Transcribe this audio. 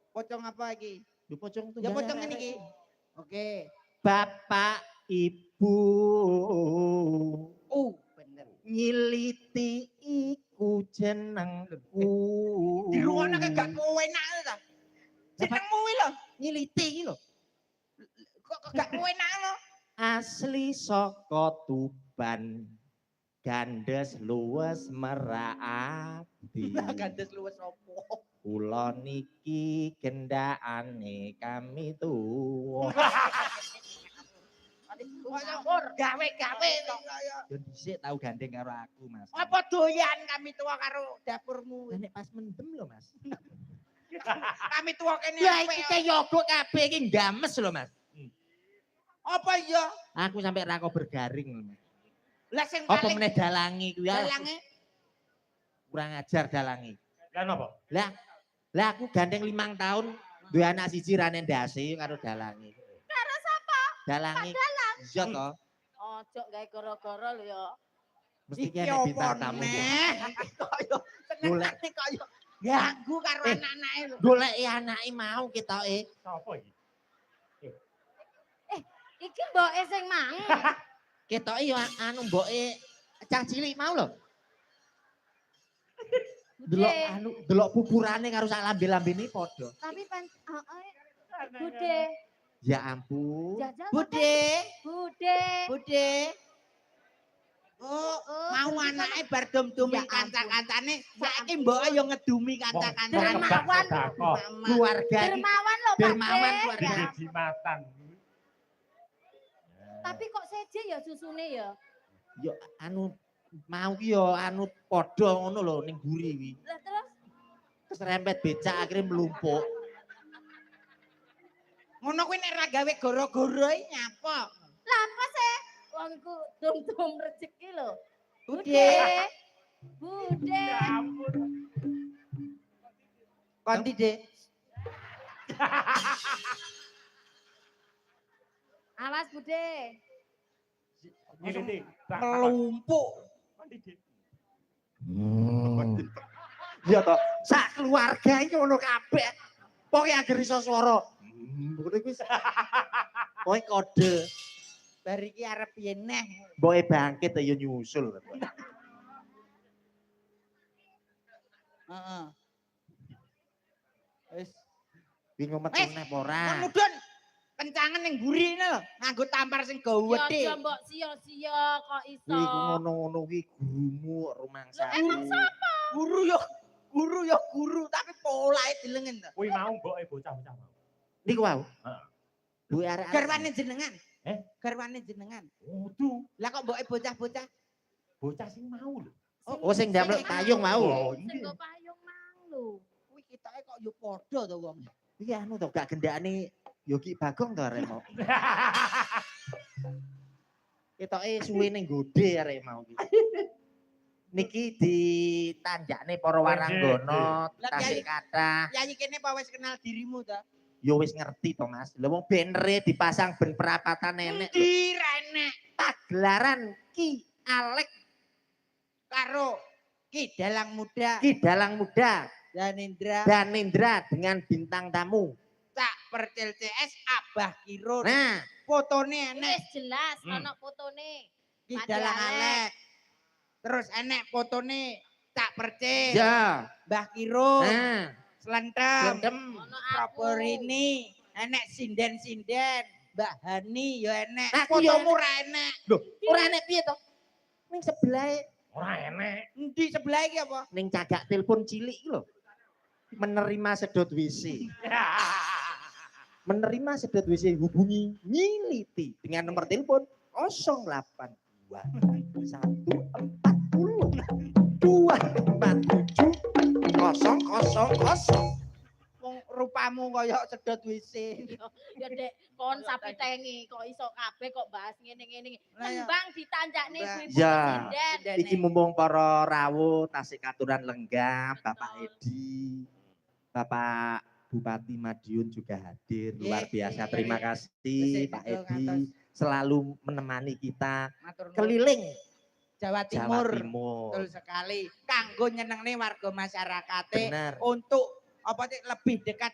Pocong apa iki? Lho pocong Ya pocong ngene iki. Oke. Bapak Ibu. Bener. Nyiliti iku jenengku. Dirungokno gak enak ta. Jenengmu iki lho, Nyiliti iki lho. kok gak enak lho. Asli saka Tuban. Gandes luwes meraapi. Gandes luwes opo? Kula niki gendakane kami tuwa. Gawe-gawe Yo dhisik tau gandeng karo aku, Mas. apa doyan kami tua karo dapurmu? Nek pas mendem lho, Mas. Kami tua kene Ya iki kayogok kabeh iki games lho, Mas. Apa iya? Aku sampai rako bergaring lho, Mas. Lah sing Apa paling meneh dalangi kuwi ya? dalange Kurang ajar dalangi. Lah napa? Lah aku gandeng 5 tahun duwe anak siji rane ndase karo dalangi. Karo sapa? Dalangi. Iya to. Ojo gawe gara-gara lho ya. Mesti ki ana bintang tamu. Koyo Golek koyo ganggu karo anak-anake lho. goleki anake mau ketoke. Sapa iki? Iki mboke sing mang. Ketoke yo anu mboke cah cilik mau lho. Delok anu delok pupurane karo sak lambe-lambene padha. Tapi Bude. Ya ampun. Jajal. Bude, Bude. Bude. Oh, mau anake bar dum-dumi Ya ampun. kanca-kancane, saiki mbok yo ngedumi kanca-kancane. Dermawan. Keluarga iki Dermawan lho, Pak. dermawan De. keluarga. Jimatan. Tapi kok seje ya susune ya. Yo anu mau ki yo anu padha ngono lho ning mburi kuwi. Lah terus Keserempet becak akhirnya melumpuk. Ngono kuwi nek ra gawe gara-gara nyapa? lah apa sih? Wong iku dum-dum rezeki lho. Bude, Bude. Ya ampun. konti Dek. Awas Bude. Nyiliti. Melumpuk. Iya toh, sak keluarga iki ngono kabeh. Pokoke agar iso swara. Ngono kuwi. Pokoke kode. Bar iki arep yen neh. Mboke bangkit ya nyusul. Heeh. Wis, Bingung metu neh apa ora. mudun. Kencangan ning mburi lho, nganggo tampar sing Ya gawedhe. aja mbok sia-sia kok iso. Kuwi ngono-ngono kuwi gurumu rumangsa. Emang sapa? Guru ya guru, tapi polahe dilengen to. Kuwi mau mboke bocah-bocah mau. Niku wau. Heeh. Duwe arek. Garwane jenengan. Garwane jenengan. Wudu, Lah kok mboke bocah-bocah? bocah sing mau lho. Oh sing ndamel payung mau. Oh, Sing go payung mang lho. Kuwi ketoke kok yo padha to wong. Iki anu to gak gendakane Yogi Bagong to arek mau. Ketoke suwe ning gode arek mau iki. Niki ditanjakne para waranggana, tasik kathah. Yayi kene apa wis kenal dirimu to? Ya wis ngerti to Mas. Lah wong banere dipasang ben perapatan nenek. Endi renek Pagelaran Ki Alek karo Ki Dalang Muda Ki Dalang Muda Danendra dan Indra dengan bintang tamu. Cak Percil CS Abah Kirun. Nah, Fotone enek Wis jelas ana fotone. Ki Mati Dalang Alek. Alek. Terus enek fotone Cak Percil, ya. Mbah Kirun, Nah, Slentem, Blendem. Ono aku. Properini, enek sinden-sinden, Mbak Hani yo enek. Aku yo Fotomu ra enek. Loh, ora enek piye to? Ning sebelah Ora enek. Endi sebelah iki apa? ning cagak telepon cilik iki lho. Menerima sedot WC. Menerima sedot WC hubungi Nyiliti dengan nomor telepon 082 140 247 000. Wong rupamu kaya sedot WC. Ya Dek, kon sapi tengi kok iso kabeh kok bahas ngene-ngene. Lah ya. Tembang ditanjakne Lah. ibu-ibu Ya. presiden. Iki mumpung para rawuh tasik aturan lenggah, Bapak Edi, Bapak Bupati Madiun juga hadir. Luar biasa. Terima kasih Wis, Pak itu, Edi ngantos. selalu menemani kita Matur nuwun. keliling Jawa Jawa Timur. Timur. Betul sekali. Kanggo nyenengne warga masyarakate Benar. untuk apa sih lebih dekat